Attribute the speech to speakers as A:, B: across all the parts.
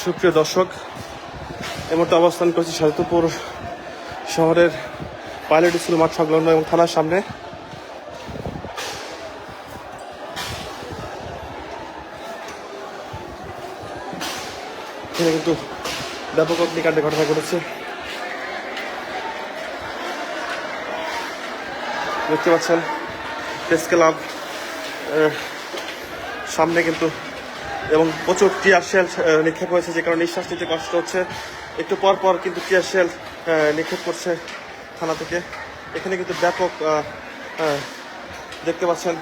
A: সুপ্রিয় দর্শক, এই মুহূর্তে অবস্থান করছি শাহজাদপুর শহরের পাইলট স্কুল মাঠ সংলগ্ন এবং থানার সামনে। এখানে কিন্তু ব্যাপক অগ্নিকাণ্ডের ঘটনা ঘটেছে। দেখতে পাচ্ছেন প্রেস ক্লাব সামনে কিন্তু এবং প্রচুর টিয়ার শেল নিক্ষেপ হয়েছে, যে কারণে নিঃশ্বাস নিতে কষ্ট হচ্ছে। একটু পর পর কিন্তু টিয়ার শেল নিক্ষেপ করছে থানা থেকে। এখানে কিন্তু ব্যাপক দেখতে পাচ্ছেন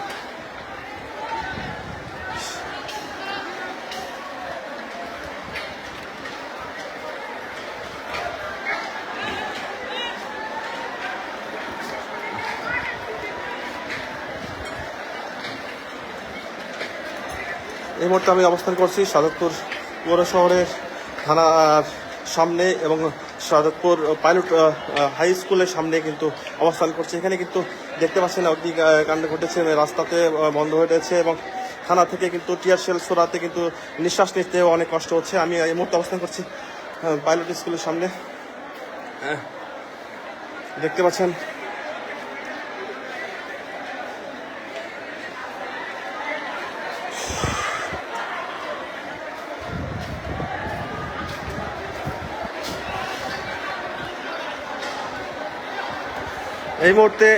A: এই মুহূর্তে আমি অবস্থান করছি শাহজাদপুর পৌর শহরের থানার সামনে এবং শাহজাদপুর পাইলট হাই স্কুলের সামনে কিন্তু অবস্থান করছি। এখানে কিন্তু দেখতে পাচ্ছেন অগ্নিকাণ্ড ঘটেছে, রাস্তাতে বন্ধ হয়ে রয়েছে এবং থানা থেকে কিন্তু টিয়ার শেল ছোড়াতে কিন্তু নিঃশ্বাস নিতেও অনেক কষ্ট হচ্ছে। আমি এই মুহূর্তে অবস্থান করছি পাইলট স্কুলের সামনে। দেখতে পাচ্ছেন এই মুহূর্তে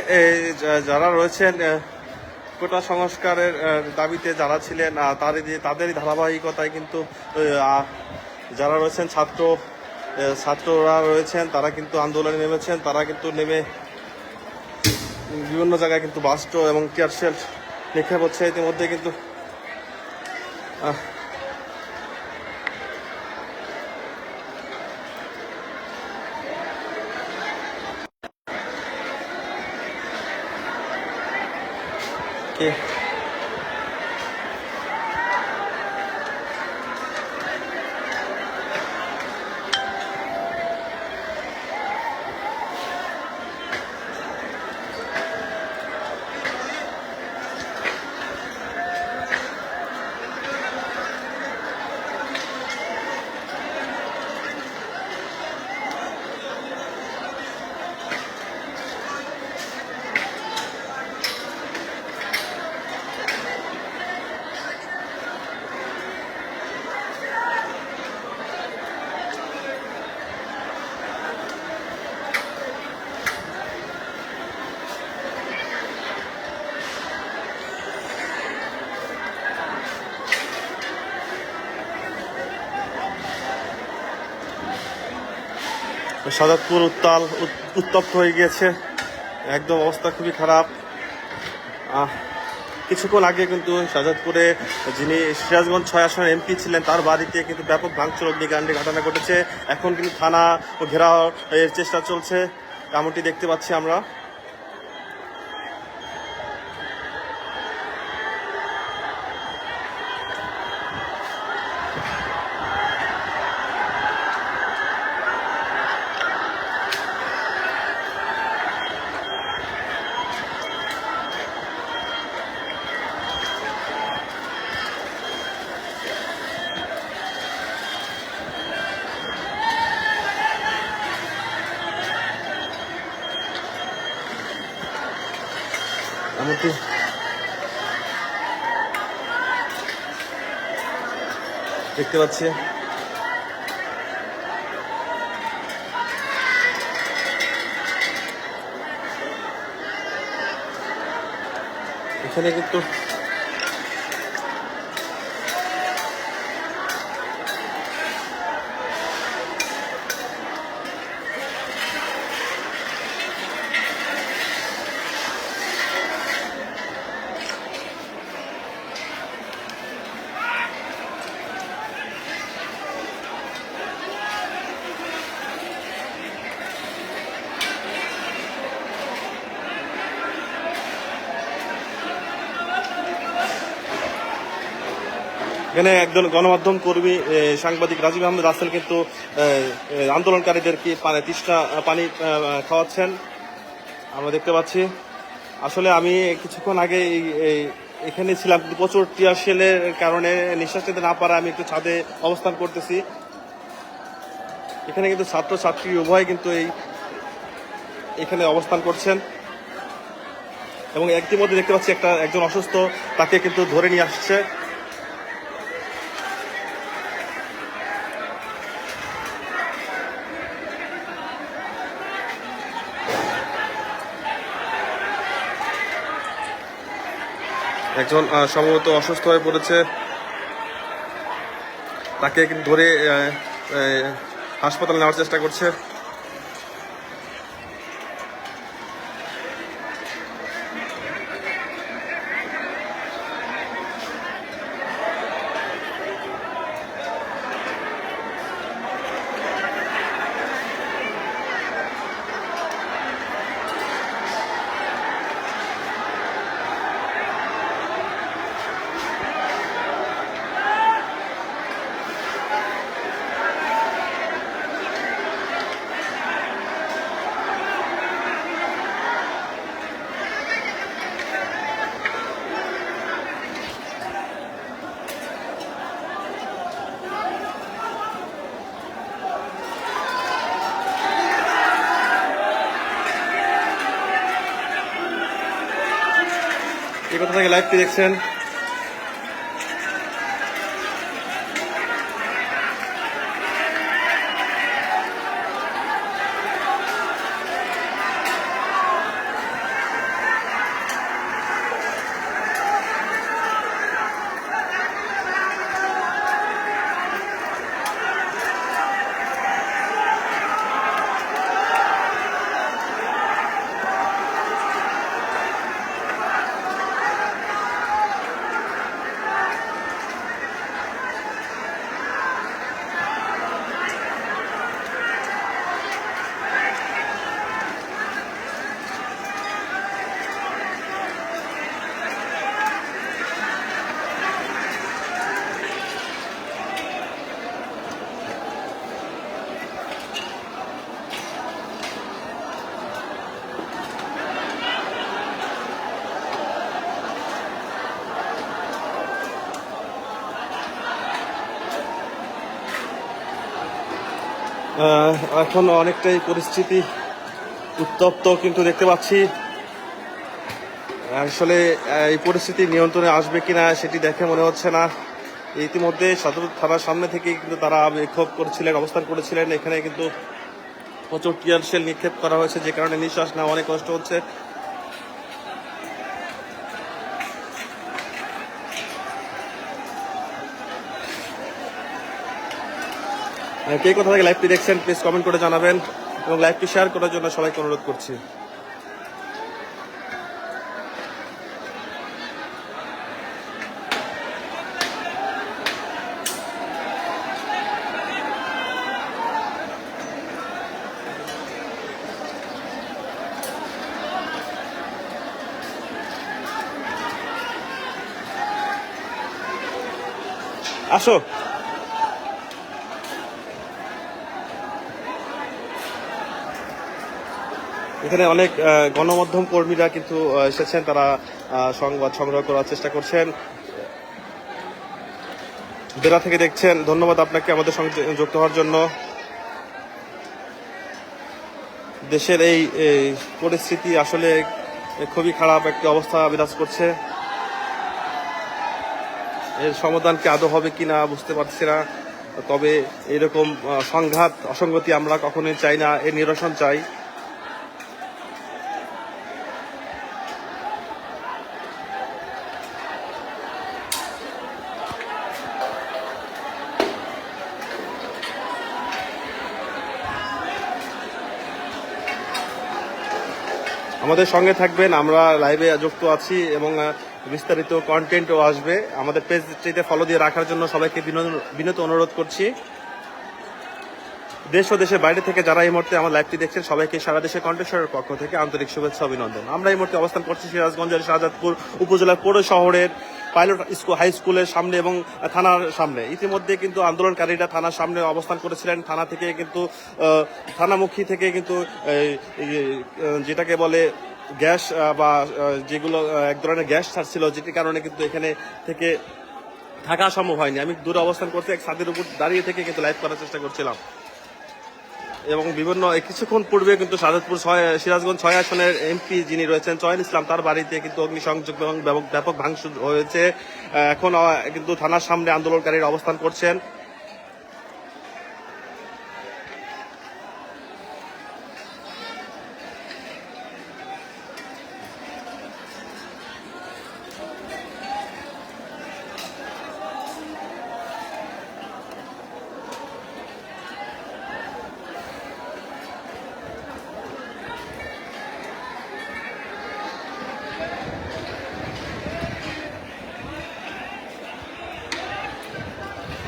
A: যারা রয়েছেন কোটা সংস্কারের দাবিতে যারা ছিলেন তাদেরই ধারাবাহিকতায় কিন্তু যারা রয়েছেন ছাত্ররা রয়েছেন, তারা কিন্তু আন্দোলনে নেমেছেন। তারা কিন্তু নেমে বিভিন্ন জায়গায় কিন্তু বাস্ট এবং টিয়ার শেল নিক্ষেপ হচ্ছে। ইতিমধ্যে কিন্তু শাহজাদপুর উত্তপ্ত হয়ে গিয়েছে, একদম অবস্থা খুবই খারাপ। কিছুক্ষণ আগে কিন্তু শাহজাদপুরে যিনি সিরাজগঞ্জ 6 আসনের এমপি ছিলেন, তার বাড়িতে কিন্তু ব্যাপক ভাঙচুর অগ্নিকাণ্ডের ঘটনা ঘটেছে। এখন কিন্তু থানা ঘেরাও এর চেষ্টা চলছে, এমনটি দেখতে পাচ্ছি আমরা। এমনটি দেখতে পাচ্ছি। এখানে কিন্তু এখানে একজন গণমাধ্যম কর্মী সাংবাদিক রাজীব আহমেদ রাসেল কিন্তু আন্দোলনকারীদেরকে তৃষ্ণা পানি খাওয়াচ্ছেন, আমরা দেখতে পাচ্ছি। আসলে আমি কিছুক্ষণ আগে এখানে ছিলাম, প্রচুর টিয়ার শেলের কারণে নিঃশ্বাস নিতে না পারা আমি একটু ছাদে অবস্থান করতেছি। এখানে কিন্তু ছাত্র ছাত্রী উভয় কিন্তু এখানে অবস্থান করছেন এবং ইতিমধ্যে দেখতে পাচ্ছি একজন অসুস্থ, তাকে কিন্তু ধরে নিয়ে আসছে। একজন সম্ভবত অসুস্থ হয়ে পড়েছে, তাকে কিন্তু ধরে হাসপাতালে নেওয়ার চেষ্টা করছে। এই কথা থেকে লাইভটি দেখছেন। এখন অনেকটাই পরিস্থিতি উত্তপ্ত কিন্তু দেখতে পাচ্ছি। আসলে এই পরিস্থিতি নিয়ন্ত্রণে আসবে কিনা সেটি দেখে মনে হচ্ছে না। ইতিমধ্যে সদর থানার সামনে থেকে কিন্তু তারা বিক্ষোভ করছিলেন, অবস্থান করেছিলেন। এখানে কিন্তু প্রচুর টিয়ার শেল নিক্ষেপ করা হয়েছে, যে কারণে নিঃশ্বাস নেওয়া অনেক কষ্ট হচ্ছে। কে কোথা থেকে লাইভটি দেখছেন প্লিজ কমেন্ট করে জানাবেন এবং লাইভটি শেয়ার করার জন্য সবাইকে অনুরোধ করছি। আসো, এখানে অনেক গণমাধ্যম কর্মীরা কিন্তু এসেছেন, তারা সংবাদ সংগ্রহ করার চেষ্টা করছেন। বেলা থেকে দেখছেন, ধন্যবাদ আপনাকে আমাদের সঙ্গে যুক্ত হওয়ার জন্য। দেশের এই পরিস্থিতি আসলে খুবই খারাপ একটি অবস্থা বিরাজ করছে। এর সমাধান কি আদৌ হবে কিনা বুঝতে পারছি না। তবে এরকম সংঘাত অসঙ্গতি আমরা কখনোই চাই না, এর নিরসন চাই। আমাদের সঙ্গে থাকবেন, আমরা লাইভে যুক্ত আছি এবং বিস্তারিত কন্টেন্টও আসবে। আমাদের পেজটিতে ফলো দিয়ে রাখার জন্য সবাইকে বিনীত অনুরোধ করছি। দেশ ও দেশের বাইরে থেকে যারা এই মুহূর্তে আমার লাইভটি দেখছেন, সবাইকে সারা দেশের কণ্ঠস্বরের পক্ষ থেকে আন্তরিক শুভেচ্ছা অভিনন্দন। আমরা এই মুহূর্তে অবস্থান করছি সিরাজগঞ্জের শাহজাদপুর উপজেলার পৌর শহরের পাইলট হাই স্কুলের সামনে এবং থানার সামনে। ইতিমধ্যে কিন্তু আন্দোলনকারীরা থানার সামনে অবস্থান করেছিলেন। থানা থেকে কিন্তু থানামুখী থেকে কিন্তু যেটাকে বলে গ্যাস বা যেগুলো এক ধরনের গ্যাস ছাড়ছিল, যেটির কারণে কিন্তু এখানে থেকে থাকা সম্ভব হয়নি। আমি দূরে অবস্থান করতে এক ছাদের উপর দাঁড়িয়ে থেকে কিন্তু লাইভ করার চেষ্টা করছিলাম। এবং বিভিন্ন কিছুক্ষণ পূর্বে কিন্তু সিরাজগঞ্জ 6 আসনের এমপি যিনি রয়েছেন চয়ন ইসলাম, তার বাড়িতে কিন্তু অগ্নিসংযোগ এবং ব্যাপক ভাঙচুর হয়েছে। এখন কিন্তু থানার সামনে আন্দোলনকারীরা অবস্থান করছেন।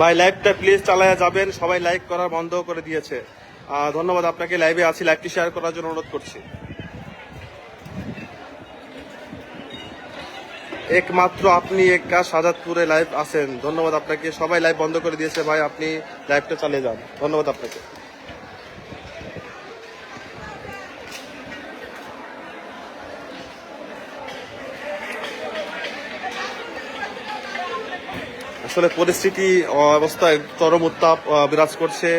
A: ভাই লাইভটা প্লিজ চালায়া যাবেন, সবাই লাইক করা বন্ধ করে দিয়েছে। ধন্যবাদ আপনাকে, লাইভে আছি, লাইভটি শেয়ার করার জন্য অনুরোধ করছি। একমাত্র আপনি একা শাহাদাতপুরে লাইভ আছেন, ধন্যবাদ আপনাকে। সবাই লাইভ বন্ধ করে দিয়েছে ভাই, আপনি লাইভটা চালিয়ে যান, ধন্যবাদ আপনাকে। আসলে পরিস্থিতি অবস্থায় চরম উত্তাপ বিরাজ করছে।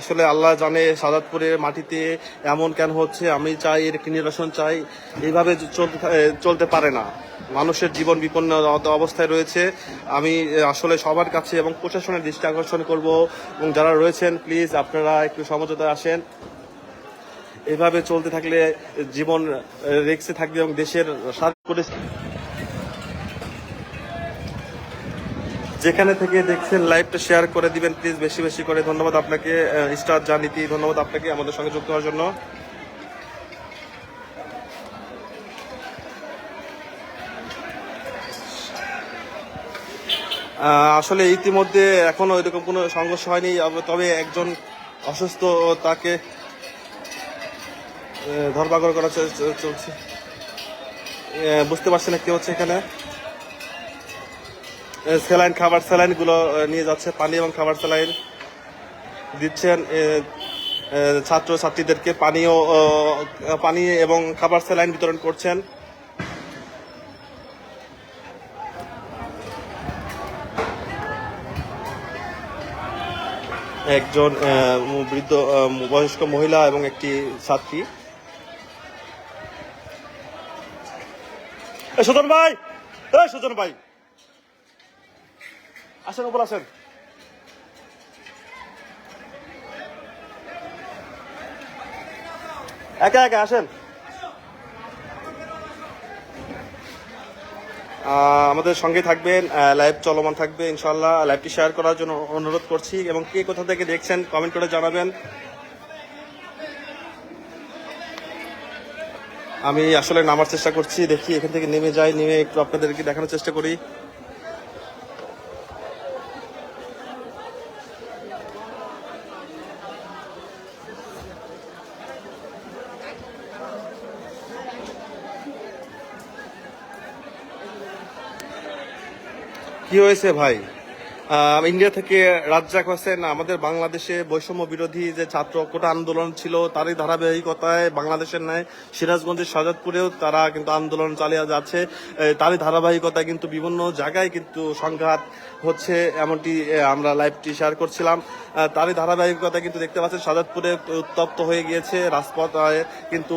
A: আসলে আল্লাহ জানে শাহাদাতপুরের মাটিতে এমন কেন হচ্ছে। আমি চাই এর একটি নিরসন চাই, এইভাবে চলতে পারে না। মানুষের জীবন বিপন্ন অবস্থায় রয়েছে। আমি আসলে সবার কাছে এবং প্রশাসনের দৃষ্টি আকর্ষণ করব, এবং যারা রয়েছেন প্লিজ আপনারা একটু সমঝোতায় আসেন। এভাবে চলতে থাকলে জীবন রিস্কে থাকবে এবং দেশের পরিস্থিতি। যেখানে থেকে দেখছেন লাইভটা শেয়ার করে দিবেন প্লিজ, বেশি বেশি করে। ধন্যবাদ আপনাকে স্টার জানিতি, ধন্যবাদ আপনাকে আমাদের সঙ্গে যুক্ত হওয়ার জন্য। আসলে ইতিমধ্যে এখনো এরকম কোনো সংঘর্ষ হয়নি, তবে একজন অসুস্থ, তাকে ধরপাকড় করা চলছে। বুঝতে পারছি না কি হচ্ছে এখানে। স্যালাইন, খাবার স্যালাইন গুলো নিয়ে যাচ্ছে, পানি এবং খাবার স্যালাইন দিচ্ছেন ছাত্র ছাত্রীদেরকে। পানি এবং খাবার স্যালাইন বিতরণ করছেন। একজন বৃদ্ধ বয়স্ক মহিলা এবং একটি ছাত্রী। সুজন ভাই, সুজন ভাই আসেন, উপর আসেন। একা একা আসেন। আমাদের সঙ্গে থাকবেন, লাইভ চলমান থাকবে ইনশাল্লাহ। লাইভটি শেয়ার করার জন্য অনুরোধ করছি, এবং কে কোথা থেকে দেখছেন কমেন্ট করে জানাবেন। আমি আসলে নামার চেষ্টা করছি, দেখি এখান থেকে নেমে যাই, নেমে একটু আপনাদেরকে দেখানোর চেষ্টা করি। কি হয়েছে ভাই? ইন্ডিয়া থেকে রাজ্জাক হোসেন, আমাদের বাংলাদেশে বৈষম্য বিরোধী যে ছাত্র কোটা আন্দোলন ছিল, তারই ধারাবাহিকতায় বাংলাদেশের ন্যায় সিরাজগঞ্জের শাহাদাতপুরেও তারা কিন্তু আন্দোলন চালিয়ে যাচ্ছে। তারই ধারাবাহিকতায় কিন্তু বিভিন্ন জায়গায় কিন্তু সংঘাত হচ্ছে, এমনটি আমরা লাইভটি শেয়ার করছিলাম। তারই ধারাবাহিকতায় কিন্তু দেখতে পাচ্ছেন শাহাদাতপুরে উত্তপ্ত হয়ে গিয়েছে রাজপথ, কিন্তু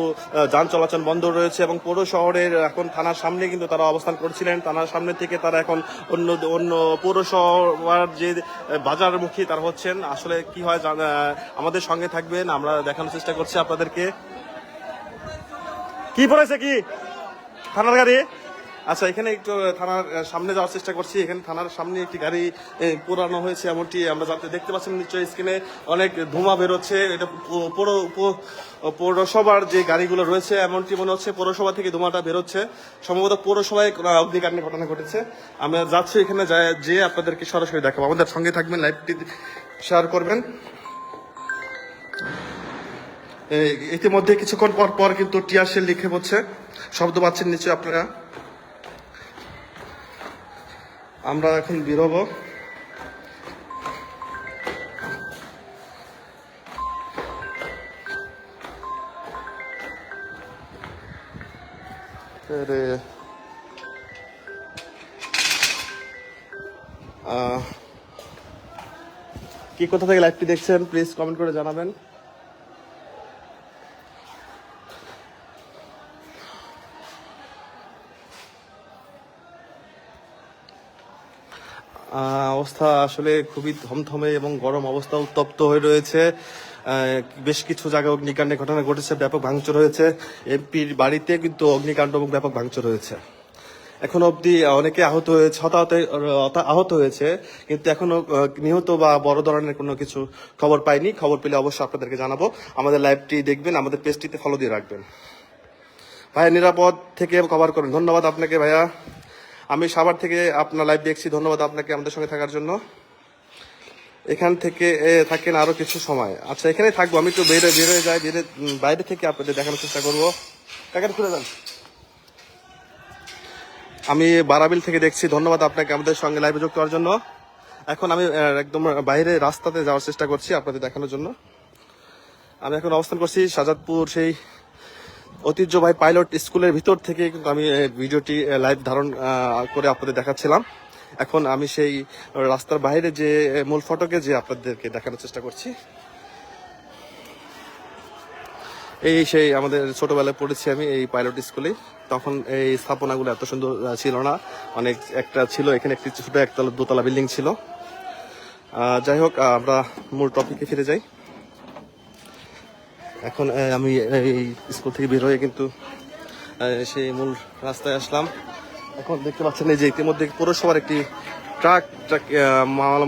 A: যান চলাচল বন্ধ রয়েছে। এবং পৌর শহরের এখন থানার সামনে কিন্তু তারা অবস্থান করছিলেন, থানার সামনে থেকে তারা এখন অন্য পৌরসভার যে বাজারমুখী তারা হচ্ছেন। আসলে কি হয় আমাদের সঙ্গে থাকবেন, আমরা দেখানোর চেষ্টা করছি আপনাদেরকে। কি পড়েছে, কি থানার গাড়ি? আচ্ছা, এখানে একটু থানার সামনে যাওয়ার চেষ্টা করছি। এখানে থানার সামনে একটি গাড়ি পোড়ানো হয়েছে, এমনটি আমরা দেখতে পাচ্ছেন নিশ্চয়ই স্ক্রিনে। অনেক ধোঁয়া বেরোচ্ছে, এটা পৌরসভার যে গাড়িগুলো রয়েছে, এমনটি মনে হচ্ছে পৌরসভা থেকে ধোঁয়াটা বেরোচ্ছে। সম্ভবত পৌরসভায় অগ্নিকাণ্ডের ঘটনা ঘটেছে। আমরা যাচ্ছি এখানে, যে আপনাদেরকে সরাসরি দেখাবো। আমাদের সঙ্গে থাকবেন, লাইভটি শেয়ার করবেন। ইতিমধ্যে কিছুক্ষণ পর পর কিন্তু টিয়ার শেল লিখে পড়ছে, শব্দ পাচ্ছেন নিশ্চয়ই আপনারা। আমরা এখন বেরোব। কি কোথা থেকে লাইভটি দেখছেন প্লিজ কমেন্ট করে জানাবেন। অবস্থা আসলে খুবই থমথমে এবং গরম অবস্থা, উত্তপ্ত হয়ে রয়েছে। বেশ কিছু জায়গায় অগ্নিকাণ্ডের ঘটনা ঘটেছে, ব্যাপক ভাঙচুর হয়েছে। এমপির বাড়িতে কিন্তু অগ্নিকাণ্ড এবং ব্যাপক ভাঙচুর হয়েছে। এখনো অবধি অনেকে আহত হয়েছে, কিন্তু এখনো নিহত বা বড় ধরনের কোনো কিছু খবর পাইনি। খবর পেলে অবশ্যই আপনাদেরকে জানাবো। আমাদের লাইভটি দেখবেন, আমাদের পেজটিতে ফলো দিয়ে রাখবেন। ভাইয়া নিরাপদ থেকে কভার করুন। ধন্যবাদ আপনাকে ভাইয়া। আমি সাভার থেকে আপনার লাইভ দেখছি। ধন্যবাদ আপনাকে আমাদের সঙ্গে থাকার জন্য। এখান থেকে থাকেন আরো কিছু সময়। আচ্ছা, এখানে থাকবো। আমি একটু বেরোয় যাই, বাইরে থেকে আপনাদের দেখানোর চেষ্টা করবো। প্যাকেট খুলে যান। আমি বারাবিল থেকে দেখছি। ধন্যবাদ আপনাকে আমাদের সঙ্গে লাইভে যুক্ত হওয়ার জন্য। এখন আমি একদম বাইরে রাস্তাতে যাওয়ার চেষ্টা করছি আপনাদের দেখানোর জন্য। আমি এখন অবস্থান করছি শাহজাদপুর সেই ঐতিহ্যবাহী পাইলট স্কুলের ভিতর থেকে কিন্তু আমি ভিডিওটি লাইভ ধারণ করে আপনাদের দেখাচ্ছিলাম। এখন আমি সেই রাস্তার বাইরে যে মূল ফটকে যে আপনাদেরকে দেখানোর চেষ্টা করছি। এই সেই আমাদের ছোটবেলায় পড়েছি আমি এই পাইলট স্কুলে। তখন এই স্থাপনাগুলো এত সুন্দর ছিল না, অনেক একটা ছিল এখানে একটি ছোট একতলা দোতলা বিল্ডিং ছিল। যাই হোক, আমরা মূল টপিকে ফিরে যাই। এখন আমি এই স্কুল থেকে বের হয়ে কিন্তু সেই মূল রাস্তায় আসলাম। এখন দেখতে পাচ্ছেন এই যে ইতিমধ্যে পৌরসভার একটি ট্রাক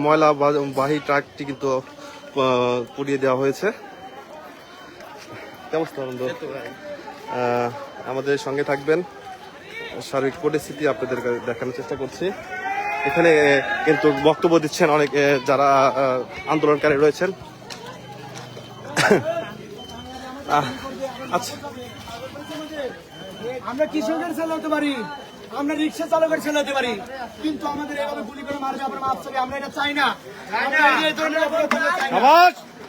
A: ময়লা বাহী ট্রাকটি কিন্তু পুড়িয়ে দেওয়া হয়েছে। কেমন আনন্দ, আমাদের সঙ্গে থাকবেন। সার্বিক পরিস্থিতি আপনাদের দেখানোর চেষ্টা করছি। এখানে কিন্তু বক্তব্য দিচ্ছেন অনেক যারা আন্দোলনকারী রয়েছেন। আচ্ছা,
B: আমরা কৃষকের ছেলে হতে পারি, আমরা রিক্সা চালকের ছেলে হতে পারি, কিন্তু আমাদের এভাবে গুলি করে মারবে, আমরা মাপ চাই, আমরা এটা চাই না।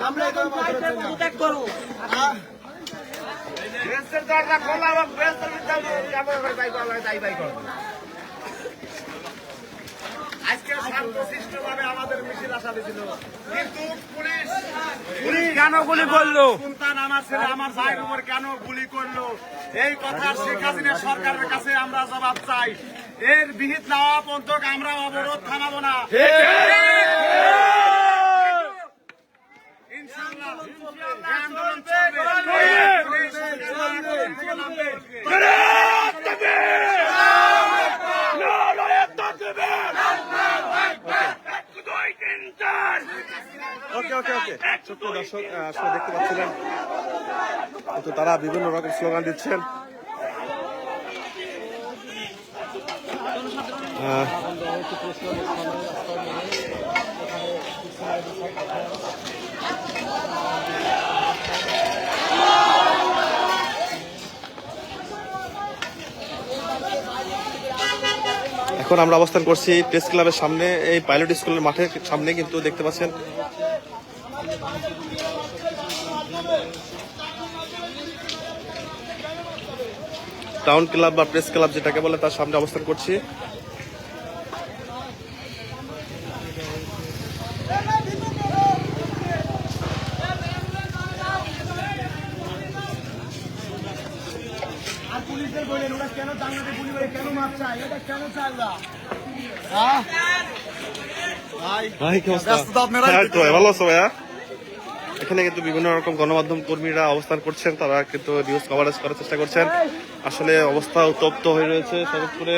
B: আমরা ত্যাগ করবো।
C: আজকে শান্তশিষ্টভাবে আমাদের মিছিল আসা দিয়েছিল, কিন্তু পুলিশ কেন গুলি করলো? সন্তান আমার ছেলে আমার ভাইয়ের উপর কেন গুলি করলো? এই কথা শেখ হাসিনা সরকারের কাছে আমরা জবাব চাই। এর বিহিত নেওয়া পর্যন্ত আমরা অবরোধ থামাবো না। ইনশাআল্লাহ আন্দোলন
A: ওকে ছোট্ট দর্শক আসলে দেখতে পাচ্ছিলেন কিন্তু তারা বিভিন্ন রকম স্লোগান দিচ্ছেন। এখন আমরা অবস্থান করছি প্রেস ক্লাবের সামনে, এই পাইলট স্কুলের মাঠের সামনে কিন্তু দেখতে পাচ্ছেন। টাউন ক্লাব বা প্রেস ক্লাব যেটাকে বলে তার সামনে অবস্থান করছি।
B: আর পুলিশদের বলেন ওরা কেন জানলাতে গুলি করে, কেন মাপ চায়, এটা কেন চায় ওরা?
A: ভাই কি অবস্থা? ভালো আছো ভাইয়া? এখানে কিন্তু বিভিন্ন রকম গণমাধ্যম কর্মীরা অবস্থান করছেন, তারা কিন্তু নিউজ কভারেজ করার চেষ্টা করছেন। আসলে অবস্থা উত্তপ্ত হয়ে রয়েছে শাহজাদপুরে।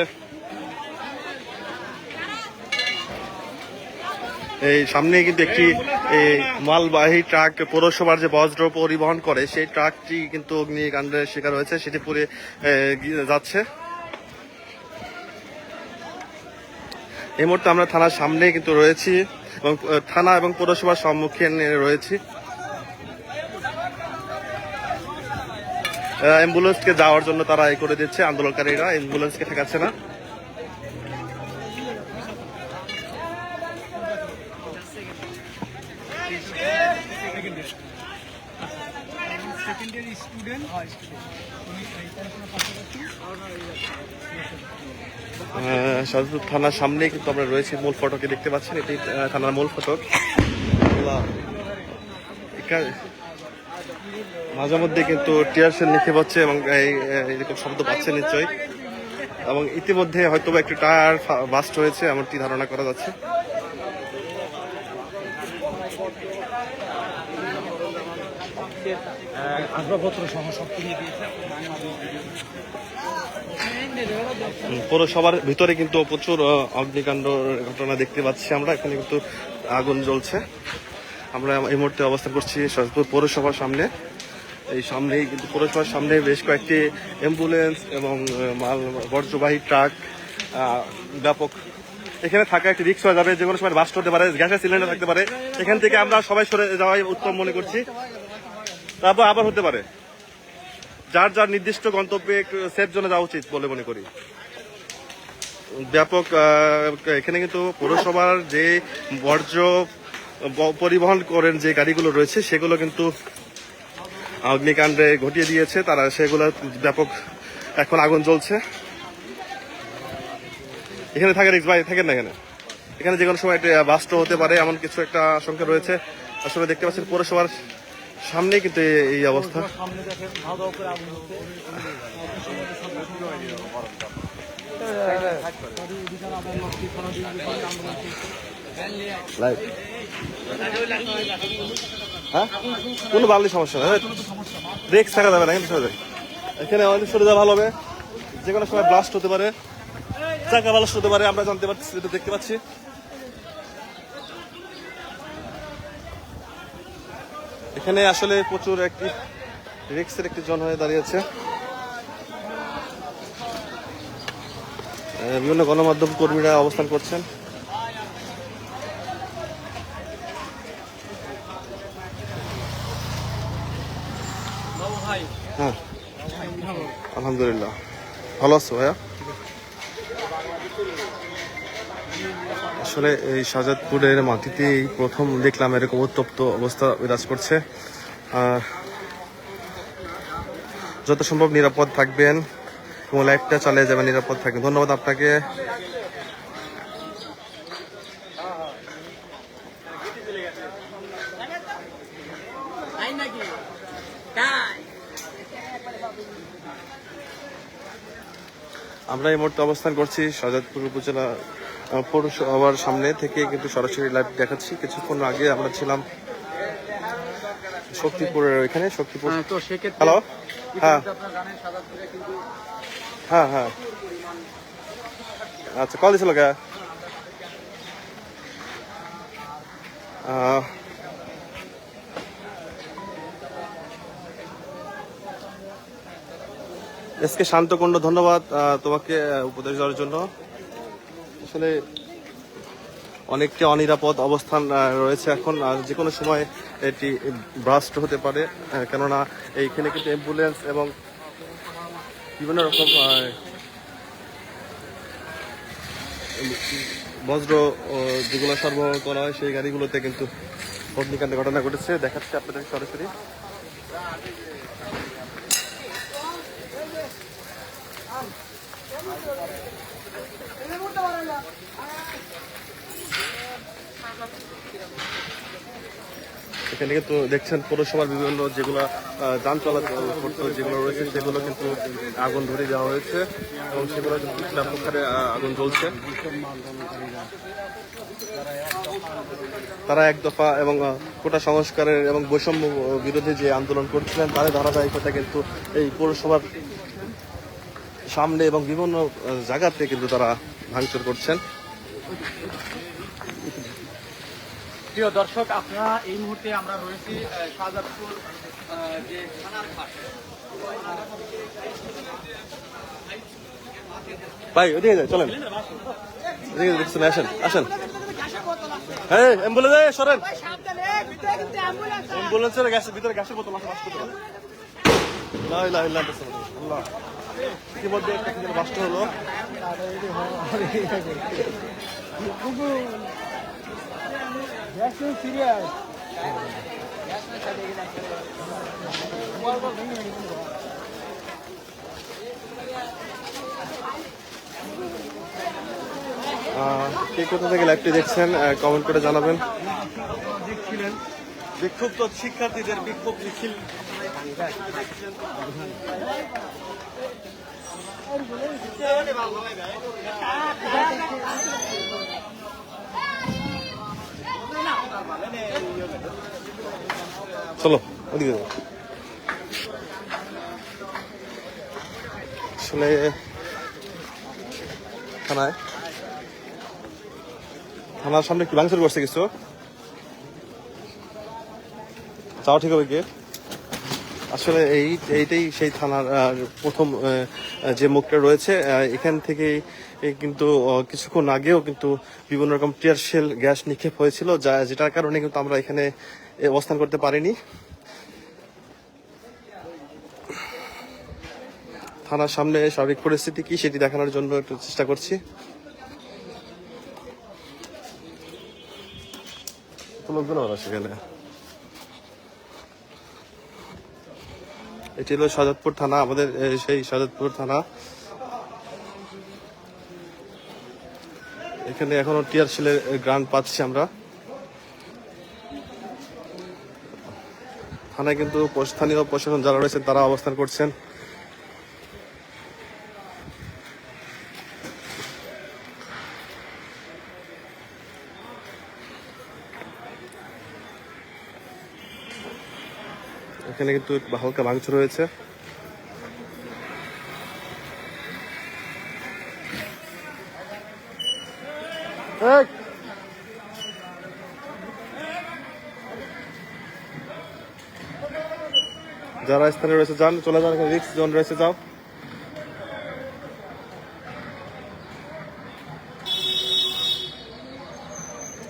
A: এই সামনে কিন্তু একটি মালবাহী ট্রাক পৌরসভার যে বজ্র পরিবহন করে সেই ট্রাকটি কিন্তু অগ্নিকাণ্ডের শিকার হয়েছে, সেটি পুড়ে যাচ্ছে। এই মুহূর্তে আমরা থানার সামনে কিন্তু রয়েছি এবং থানা এবং পৌরসভার সম্মুখীন রয়েছি। অ্যাম্বুলেন্সকে যাওয়ার জন্য তারা এই করে দিচ্ছে, আন্দোলনকারীরা অ্যাম্বুলেন্সকে ঠেকাচ্ছে না। শাহজাদপুর থানার সামনে কিন্তু আমরা রয়েছি, মূল ফটকে দেখতে পাচ্ছেন, এটি থানার মূল ফটক। মাঝে মধ্যে কিন্তু টিয়ার সেল নিক্ষেপ হচ্ছে এবং এরকম শব্দ পাচ্ছেন নিশ্চয়ই, এবং ইতিমধ্যে হয়তো একটু টায়ার বাস্ট হয়েছে এমনটি ধারণা করা যাচ্ছে।
D: তাদের আসবাবপত্র সহ সব কিনে দিয়েছে।
A: পৌরসভার ভিতরে কিন্তু প্রচুর অগ্নিকাণ্ড ঘটনা দেখতে পাচ্ছি আমরা। এখানে কিন্তু আগুন জ্বলছে। আমরা এই মুহূর্তে অবস্থান করছি সৈয়দপুর পৌরসভার সামনে। এই সামনেই কিন্তু পৌরসভার সামনে বেশ কয়েকটি অ্যাম্বুলেন্স এবং মাল বর্জ্যবাহী ট্রাক ব্যাপক। এখানে থাকা একটি রিস্ক হয়ে যাবে, যে কোনো সময় বাস্ট হতে পারে, গ্যাসের সিলিন্ডার থাকতে পারে। এখান থেকে আমরা সবাই সরে যাওয়াই উত্তম মনে করছি। তারপর আবার হতে পারে, যার যার নির্দিষ্ট গন্তব্যে সেফ জোনে যাওয়া উচিত বলে মনে করি। ব্যাপক এখানে কিন্তু পৌরসভার যে বর্জ্য পরিবহন করেন যে গাড়িগুলো রয়েছে সেগুলো কিন্তু অগ্নিকাণ্ডে ঘটিয়ে দিয়েছে তারা, সেগুলো ব্যাপক এখন আগুন জ্বলছে। এখানে থাকে রিক্স ভাই, থাকেন না এখানে। এখানে যে কোনো সময় একটা বাস্ট হতে পারে এমন কিছু একটা আশঙ্কা রয়েছে। আসলে দেখতে পাচ্ছেন পৌরসভার সামনে কিন্তু এই অবস্থা। হ্যাঁ, কোনো বাড়লি সমস্যা নেই, রিক্স থাকা যাবে না কিন্তু সরে যায়। এখানে অনেক সরে যাওয়া ভালো হবে, যে কোনো সময় ব্লাস্ট হতে পারে, চাকা ব্লাস্ট হতে পারে, আমরা জানতে পারছি, এটা দেখতে পাচ্ছি। এখানে আসলে প্রচুর একটি রিক্সের একটি জন হয়ে দাঁড়িয়েছে। বিভিন্ন গণমাধ্যম কর্মীরা অবস্থান করছেন। হ্যাঁ, আলহামদুলিল্লাহ ভালো আছো ভাইয়া। আসলে এই শাহজাদপুরের মাটিতেই প্রথম দেখলাম এরকম উত্তপ্ত অবস্থা বিরাজ করছে। যত সম্ভব নিরাপদ থাকবেন এবং লাইফটা চালিয়ে যাবেন, নিরাপদ থাকবেন। ধন্যবাদ আপনাকে। আমরা এই মুহূর্তে অবস্থান করছি শাহজাদপুর উপজেলা পৌরসভার সামনে থেকে, কিন্তু সরাসরি লাইভ দেখাচ্ছি। কিছুক্ষণ আগে আমরা ছিলাম শক্তিপুরের ওইখানে, শক্তিপুর। হ্যালো, হ্যাঁ হ্যাঁ হ্যাঁ, আচ্ছা কল দিছিল কে? এসকে শান্তকুণ্ড, ধন্যবাদ তোমাকে উপদেশ দেওয়ার জন্য। আসলে অনেকটা অনিরাপদ অবস্থান রয়েছে এখন, যে কোনো সময় এটি ব্লাস্ট হতে পারে, কেননা এইখানে কিন্তু অ্যাম্বুলেন্স এবং বিভিন্ন রকম বজ্র যেগুলো সরবরাহ করা হয় সেই গাড়িগুলোতে কিন্তু অগ্নিকাণ্ডের ঘটনা ঘটেছে। দেখাচ্ছে আপনাদের সরাসরি। এখানে কিন্তু দেখছেন পৌরসভার বিভিন্ন যেগুলো যান চলাচল করতো যেগুলো রয়েছে সেগুলো কিন্তু আগুন ধরে দেওয়া হয়েছে এবং সেগুলো কিন্তু ব্যাপক হারে আগুন জ্বলছে। তারা এক দফা এবং কোটা সংস্কারের এবং বৈষম্য বিরোধী যে আন্দোলন করছিলেন তাদের ধারাবাহিকতা কিন্তু এই পৌরসভার সামনে এবং বিভিন্ন জায়গাতে কিন্তু তারা ভাঙচুর করছেন।
D: প্রিয় দর্শক, আপনারা এই মুহূর্তে আমরা রয়েছি শাহজাদপুর যে থানার ঘাট।
A: ভাই ওদিকে যাই, চলেন ওদিকে দেখছেন, আসেন আসেন। হ্যাঁ অ্যাম্বুলেন্স সরেন, অ্যাম্বুলেন্সের গ্যাসের ভিতরে গ্যাসের বোতল আছে, বাস্ট করতে আল্লাহ ইতিমধ্যে একটা বাস্ট হলো। কে কোথা থেকে লাইভটি দেখছেন কমেন্ট করে জানাবেন। বিক্ষুব্ধ শিক্ষার্থীদের বিক্ষোভ মিছিল চলো ওদিকে আসলে থানার সামনে কি ভাঙচুর করছে কিছু, যাওয়া ঠিক হবে কি? আসলে এইটাই সেই থানার প্রথম যে মুখটা রয়েছে, এখান থেকে কিন্তু কিছুক্ষণ আগেও কিন্তু বিভিন্ন রকম টিয়ার শেল গ্যাস নিক্ষেপ হয়েছিল, যেটার কারণে কিন্তু আমরা এখানে অবস্থান করতে পারিনি। থানার সামনে স্বাভাবিক পরিস্থিতি কি সেটি দেখানোর জন্য একটু চেষ্টা করছি। লোকজন সেখানে এটি হলো শাহজাদপুর থানা, আমাদের সেই শাহজাদপুর থানা। এখানে এখনো টিয়ার শেলের গ্রান্ট পাচ্ছি আমরা। থানায় কিন্তু স্থানীয় প্রশাসন যারা রয়েছেন তারা অবস্থান করছেন। এখানে কিন্তু হালকা ভাঙচুর হয়েছে। যারা স্থানে রয়েছে যান, চলে যান, রিস্ক জোন রয়েছে, যাও।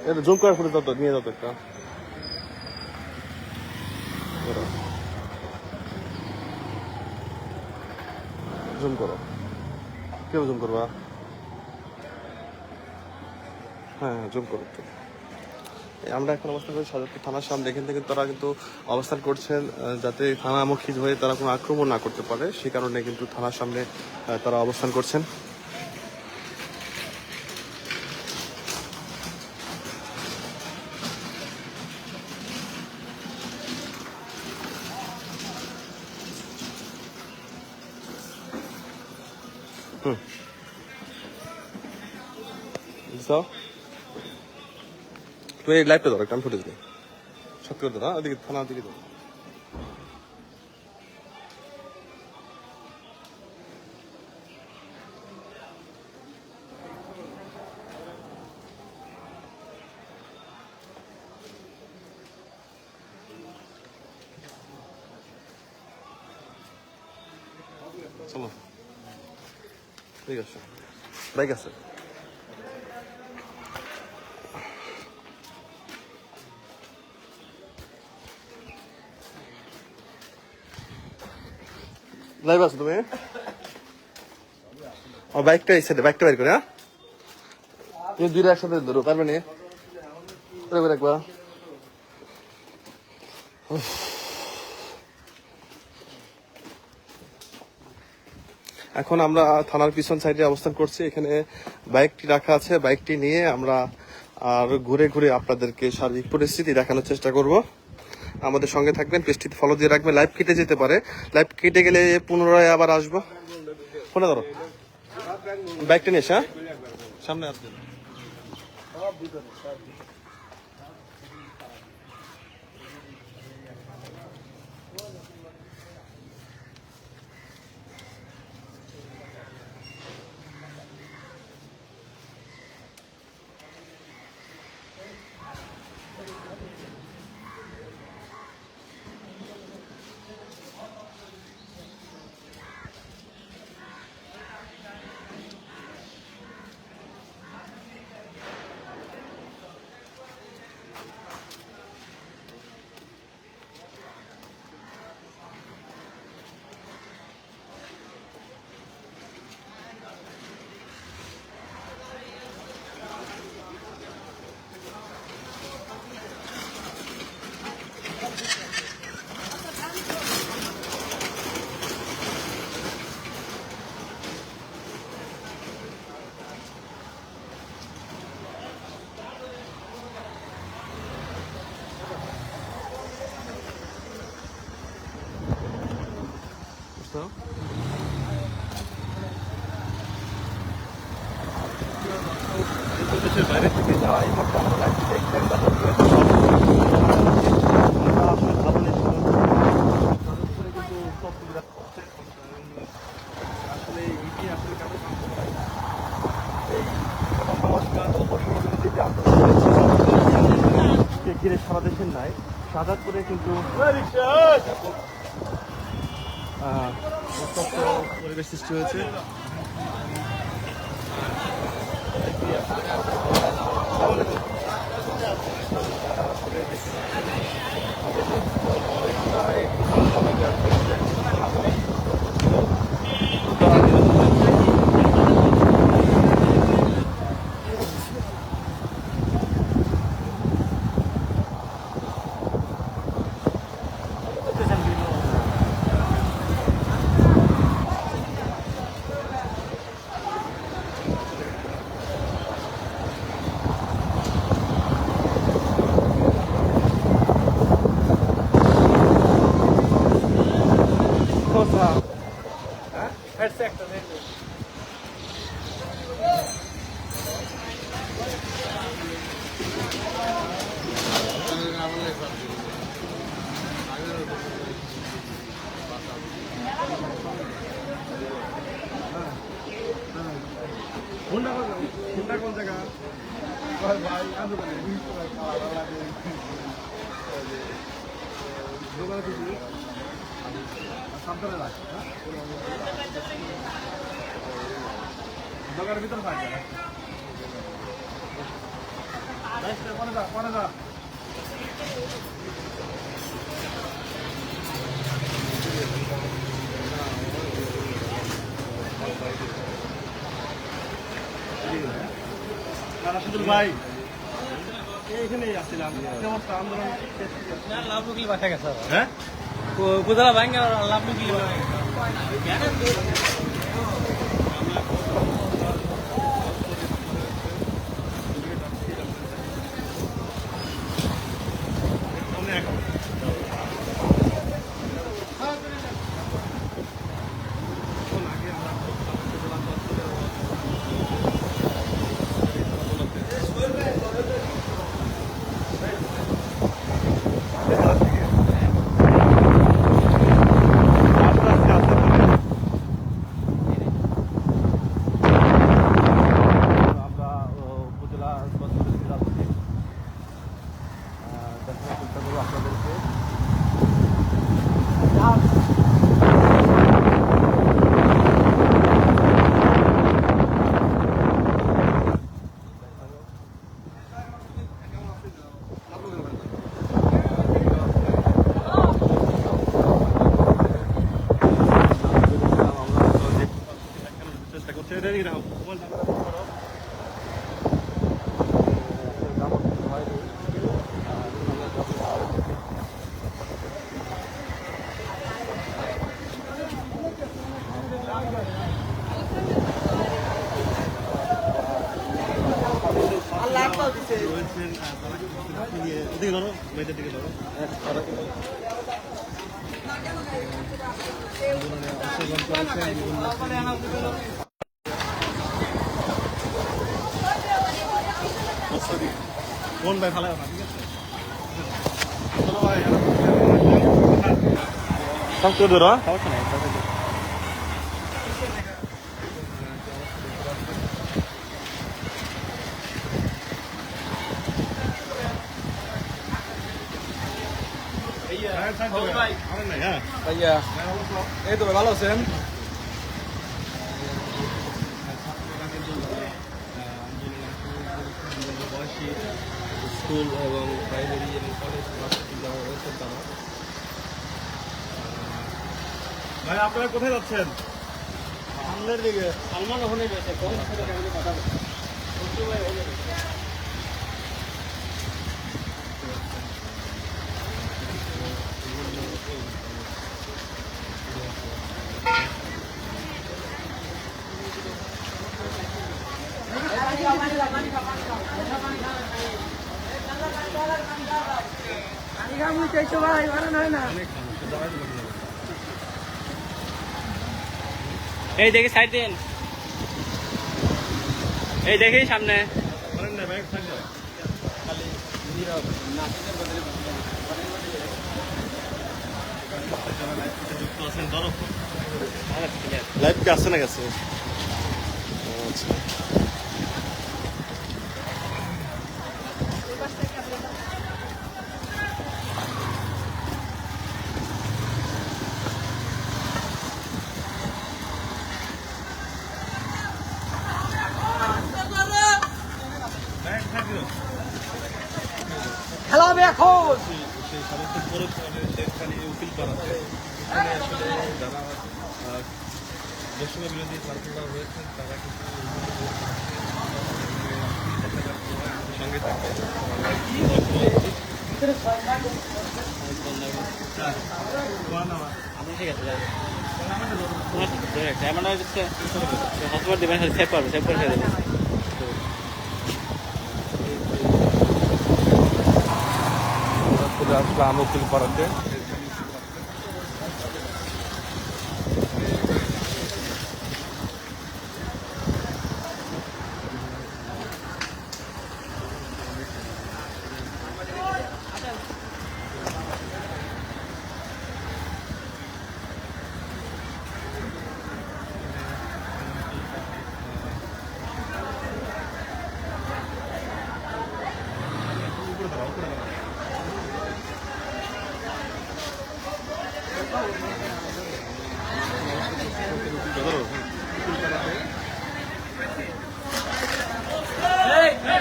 A: এটা জুম করে ফুটে যাও, নিয়ে যাও একটা। জুম করো, কেউ জুম করবা? হ্যাঁ জুম করো একটু। আমরা এখন অবস্থান করি শাহজাদপুর থানার সামনে। এখান থেকে তারা কিন্তু অবস্থান করছেন যাতে থানামুখী হয়ে তারা কোনো আক্রমণ না করতে পারে, সে কারণে কিন্তু থানার সামনে তারা অবস্থান করছেন। তুমি এই লাইভটা ধরো, আমি ফুটেজ দিই, সত্যি করে ধরো, ওদিকে থানার দিকে ধরো। চলো, ঠিক আছে, বাইক আছে। লাইভ আছো তুমি? বাইকটা এই সাইডে, বাইকটা বের করে। হ্যাঁ তুমি দুইটা একসাথে ধরো, পারবে না? একবার এখন আমরা থানার পিছন সাইডে অবস্থান করছি। এখানে বাইকটি রাখা আছে, বাইকটি নিয়ে আমরা আর ঘুরে ঘুরে আপনাদেরকে সার্বিক পরিস্থিতি দেখানোর চেষ্টা করব। আমাদের সঙ্গে থাকবেন, পেজটিতে ফলো দিয়ে রাখবেন। লাইভ কেটে যেতে পারে, লাইভ কেটে গেলে পুনরায় আবার আসবো। ফোনে ধরো, বাইকটা নিয়ে এসে সামনে আসবেন। বাইরে থেকে যাওয়া এই মুহূর্তে আমরা লাইভটি দেখবেন বা আসলে সারা দেশের নাই, শাহজাদপুরে কিন্তু উত্তপ্ত পরিবেশ সৃষ্টি হয়েছে। রাশিদুল ভাই এইখানেই আসছিলাম, আন্দোলন
D: লাভ লুকলি বাসা গেছে
A: হ্যাঁ
D: কুদালা ভাঙ্গা লাভ লুকলি
A: চেষ্টা করছে। রেডি রাখো। ওদিকে ধরো, মেয়েটার দিকে ধরো। কোন ভাই ভালো ঠিক আছে চলো ভাই সব তো ধরো সমস্যা নেই
D: ভাইয়া এই তো ভালো আছেন?
A: স্কুল এবং প্রাইমারি এবং কলেজ ভাই আপনারা কোথায় যাচ্ছেন? সামনের দিকে।
D: সালমান ওখানে রয়েছে কোন সাথে কথা বলছে এই দেখি সাইড দিন, এই দেখি সামনে
A: লাইভ কি আসছে না গেছে? আচ্ছা
B: খেলা হবে এখন।
A: সেই সমস্ত পৌরসভার শেরখানি উকিল পাড়াতে এখানে আসলে যারা বৈষম্য বিরোধী ছাত্ররা রয়েছেন তারা কিন্তু সঙ্গে থাকে।
D: ঠিক আছে এমন হচ্ছে হসপিটাল দেবেন সেভ করবে সেভ করে দেবে
A: চলে আসলাম উকিল পাড়াতে।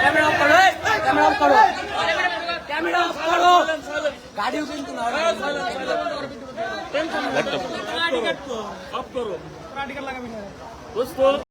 B: ক্যামেরা অফ করো, ক্যামেরা অফ করো, ক্যামেরা অফ করো। গাড়িও কিন্তু না, ল্যাপটপ অফ করো,